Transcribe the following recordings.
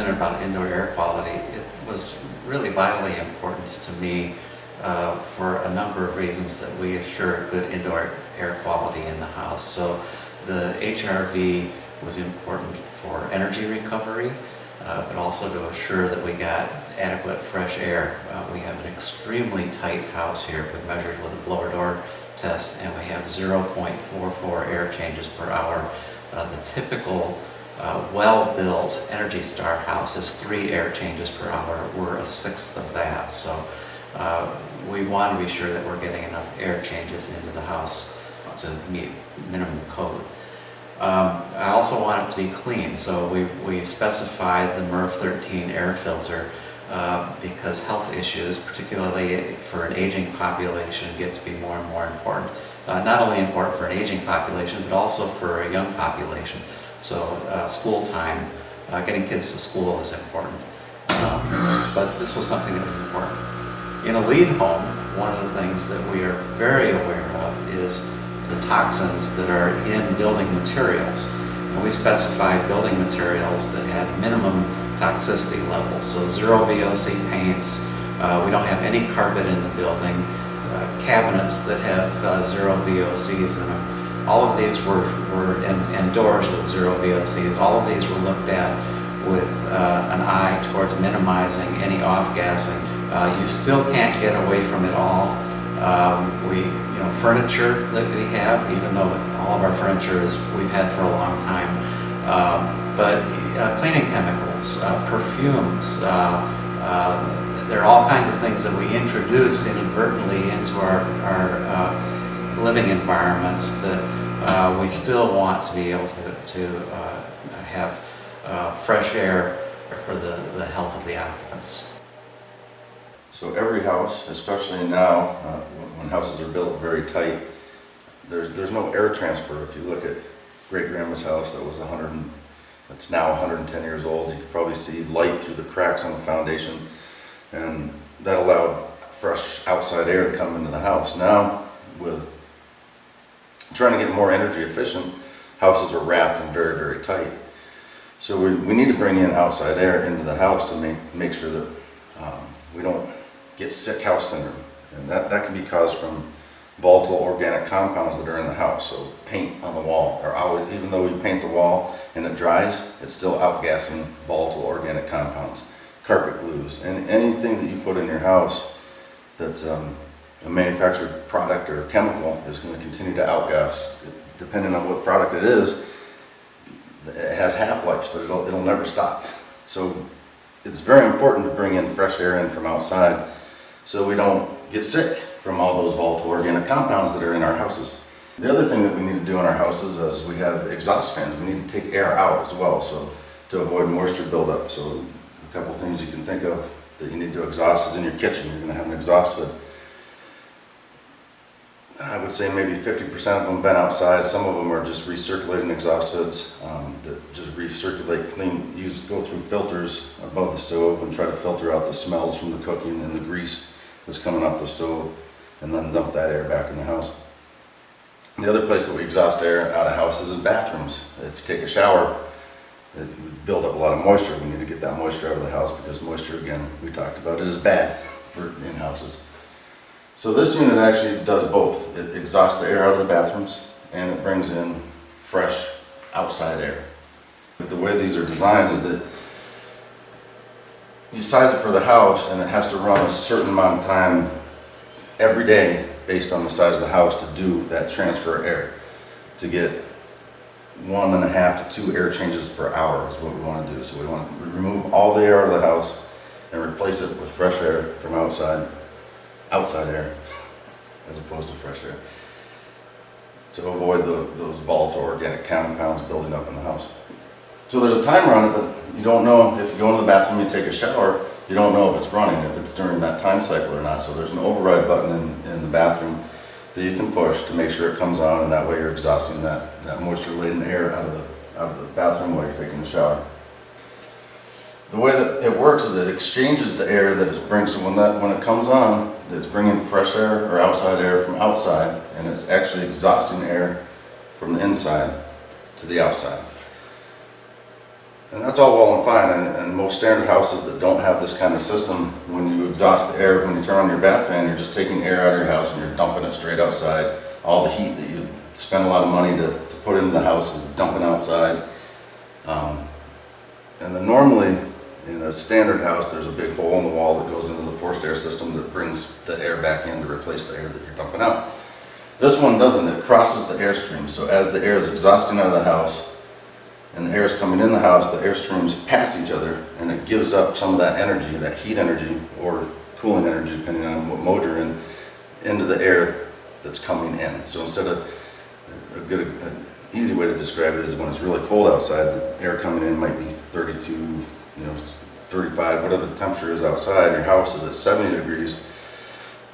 minute about indoor air quality. It was really vitally important to me for a number of reasons that we assure good indoor air quality in the house. So the HRV was important for energy recovery, but also to assure that we got adequate fresh air. We have an extremely tight house here. We measured with a blower door test, and we have 0.44 air changes per hour. The typical well-built Energy Star house is 3 air changes per hour. We're a sixth of that. So we want to be sure that we're getting enough air changes into the house to meet minimum code. I also want it to be clean, so we specified the MERV 13 air filter because health issues, particularly for an aging population, get to be more and more important. Not only important for an aging population, but also for a young population. So school time, getting kids to school is important. But this was something that was important. In a LEED home, one of the things that we are very aware of is the toxins that are in building materials. And we specified building materials that had minimum toxicity levels. So 0 VOC paints, we don't have any carpet in the building, cabinets that have 0 VOCs in them. All of these were and doors with 0 VOCs. All of these were looked at with an eye towards minimizing any off-gassing. You still can't get away from it all. Furniture that we have, even though all of our furniture we've had for a long time, but cleaning chemicals, perfumes, there are all kinds of things that we introduce inadvertently into our living environments that we still want to be able to have fresh air for the health of the occupants. So every house, especially now, when houses are built very tight, there's no air transfer. If you look at great-grandma's house that's now 110 years old, you could probably see light through the cracks on the foundation, and that allowed fresh outside air to come into the house. Now, with trying to get more energy efficient, houses are wrapped and very, very tight. So we need to bring in outside air into the house to make sure that we don't get sick house syndrome, and that can be caused from volatile organic compounds that are in the house. So paint on the wall, or even though you paint the wall and it dries, it's still outgassing volatile organic compounds. Carpet glues, and anything that you put in your house that's a manufactured product or chemical is going to continue to outgas. Depending on what product it is, it has half-lives, but it'll never stop. So it's very important to bring in fresh air in from outside so we don't get sick from all those volatile organic compounds that are in our houses. The other thing that we need to do in our houses is we have exhaust fans. We need to take air out as well, so to avoid moisture buildup. So a couple things you can think of that you need to exhaust is in your kitchen. You're going to have an exhaust hood. I would say maybe 50% of them vent outside. Some of them are just recirculating exhaust hoods that just recirculate, go through filters above the stove and try to filter out the smells from the cooking and the grease that's coming off the stove, and then dump that air back in the house. The other place that we exhaust air out of houses is bathrooms. If you take a shower, it would build up a lot of moisture. We need to get that moisture out of the house because moisture, again, we talked about, it is bad for in houses. So this unit actually does both. It exhausts the air out of the bathrooms and it brings in fresh outside air. The way these are designed is that you size it for the house and it has to run a certain amount of time every day based on the size of the house to do that transfer of air. To get 1.5 to 2 air changes per hour is what we want to do. So we want to remove all the air out of the house and replace it with fresh air from outside air, as opposed to fresh air, to avoid those volatile organic compounds building up in the house. So there's a timer on it, but you don't know if you go into the bathroom and take a shower, you don't know if it's running, if it's during that time cycle or not. So there's an override button in the bathroom that you can push to make sure it comes on, and that way you're exhausting that moisture-laden air out of the bathroom while you're taking a shower. The way that it works is it exchanges the air that it brings. So when it comes on, it's bringing fresh air or outside air from outside, and it's actually exhausting air from the inside to the outside. And that's all well and fine, and most standard houses that don't have this kind of system, when you exhaust the air, when you turn on your bath fan, you're just taking air out of your house and you're dumping it straight outside. All the heat that you spend a lot of money to put into the house is dumping outside. And then normally, in a standard house, there's a big hole in the wall that goes into the forced air system that brings the air back in to replace the air that you're dumping out. This one doesn't, it crosses the airstream, so as the air is exhausting out of the house, and the air is coming in the house, the airstreams pass each other, and it gives up some of that energy, that heat energy, or cooling energy, depending on what mode you're in, into the air that's coming in. So instead of, an easy way to describe it is when it's really cold outside, the air coming in might be 32, 35, whatever the temperature is outside, your house is at 70 degrees.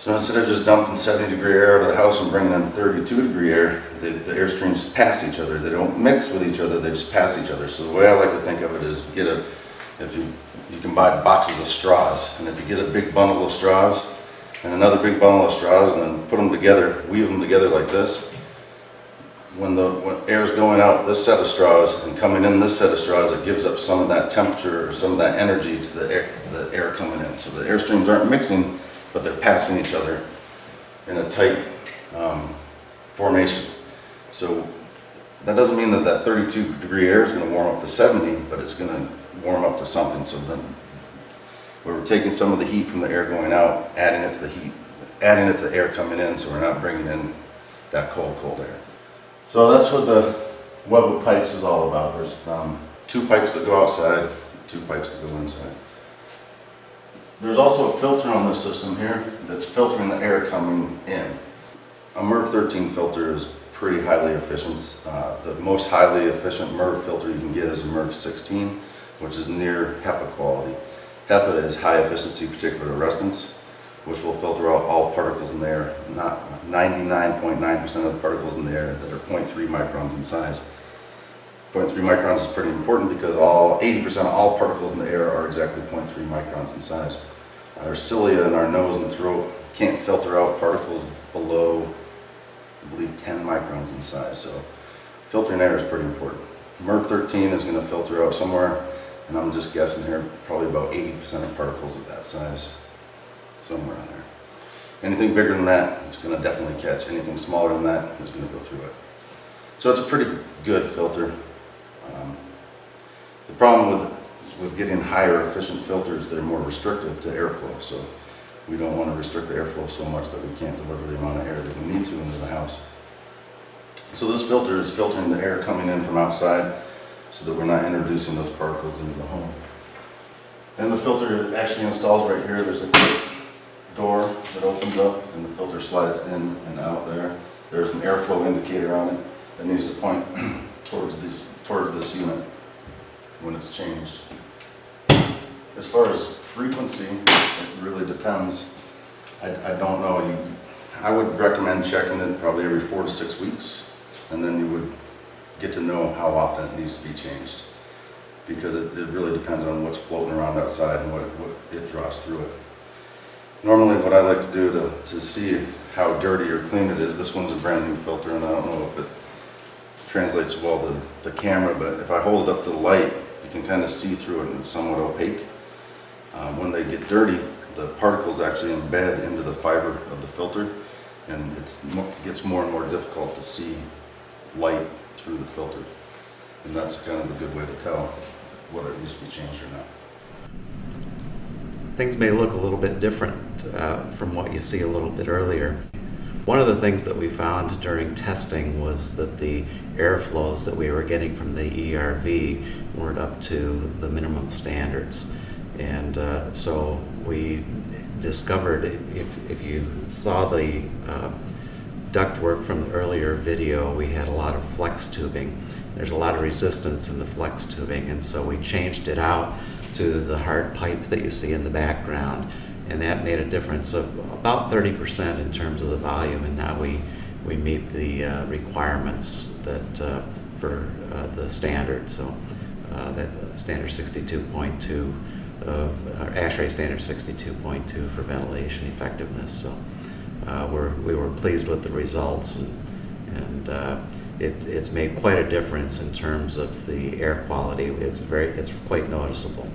So instead of just dumping 70-degree air out of the house and bringing in 32-degree air, the airstreams pass each other. They don't mix with each other, they just pass each other. So the way I like to think of it is if you can buy boxes of straws, and if you get a big bundle of straws and another big bundle of straws and then put them together, weave them together like this, when air is going out this set of straws and coming in this set of straws, it gives up some of that temperature or some of that energy to the air coming in. So the airstreams aren't mixing, but they're passing each other in a tight formation. So that doesn't mean that 32-degree air is going to warm up to 70, but it's going to warm up to something. So then we're taking some of the heat from the air going out, adding it to the heat, adding it to the air coming in, so we're not bringing in that cold air. So that's what the web of pipes is all about. There's 2 pipes that go outside, 2 pipes that go inside. There's also a filter on this system here that's filtering the air coming in. A MERV 13 filter is pretty highly efficient. The most highly efficient MERV filter you can get is a MERV 16, which is near HEPA quality. HEPA is high efficiency particulate arrestants, which will filter out all particles in the air, not 99.9% of the particles in the air that are 0.3 microns in size. 0.3 microns is pretty important because 80% of all particles in the air are exactly 0.3 microns in size. Our cilia in our nose and throat can't filter out particles below, I believe, 10 microns in size. So filtering air is pretty important. MERV 13 is going to filter out somewhere, and I'm just guessing here, probably about 80% of particles of that size, somewhere in there. Anything bigger than that, it's going to definitely catch. Anything smaller than that is going to go through it. So it's a pretty good filter. The problem with getting higher efficient filters, they're more restrictive to airflow. So we don't want to restrict the airflow so much that we can't deliver the amount of air that we need to into the house. So this filter is filtering the air coming in from outside so that we're not introducing those particles into the home. And the filter actually installs right here. There's a door that opens up and the filter slides in and out there. There's an airflow indicator on it that needs to point towards this unit when it's changed. As far as frequency, it really depends. I don't know. I would recommend checking it probably every 4 to 6 weeks, and then you would get to know how often it needs to be changed, because it really depends on what's floating around outside and what it draws through it. Normally what I like to do to see how dirty or clean it is, this one's a brand new filter and I don't know if it translates well to the camera, but if I hold it up to the light, you can kind of see through it and it's somewhat opaque. When they get dirty, the particles actually embed into the fiber of the filter, and it gets more and more difficult to see light through the filter. And that's kind of a good way to tell whether it needs to be changed or not. Things may look a little bit different from what you see a little bit earlier. One of the things that we found during testing was that the airflows that we were getting from the ERV weren't up to the minimum standards. And so we discovered, if you saw the ductwork from the earlier video, we had a lot of flex tubing. There's a lot of resistance in the flex tubing, and so we changed it out to the hard pipe that you see in the background, and that made a difference of about 30% in terms of the volume, and now we meet the requirements that for the standard. So that standard 62.2 of ASHRAE standard 62.2 for ventilation effectiveness. So we were pleased with the results, and it's made quite a difference in terms of the air quality. It's quite noticeable.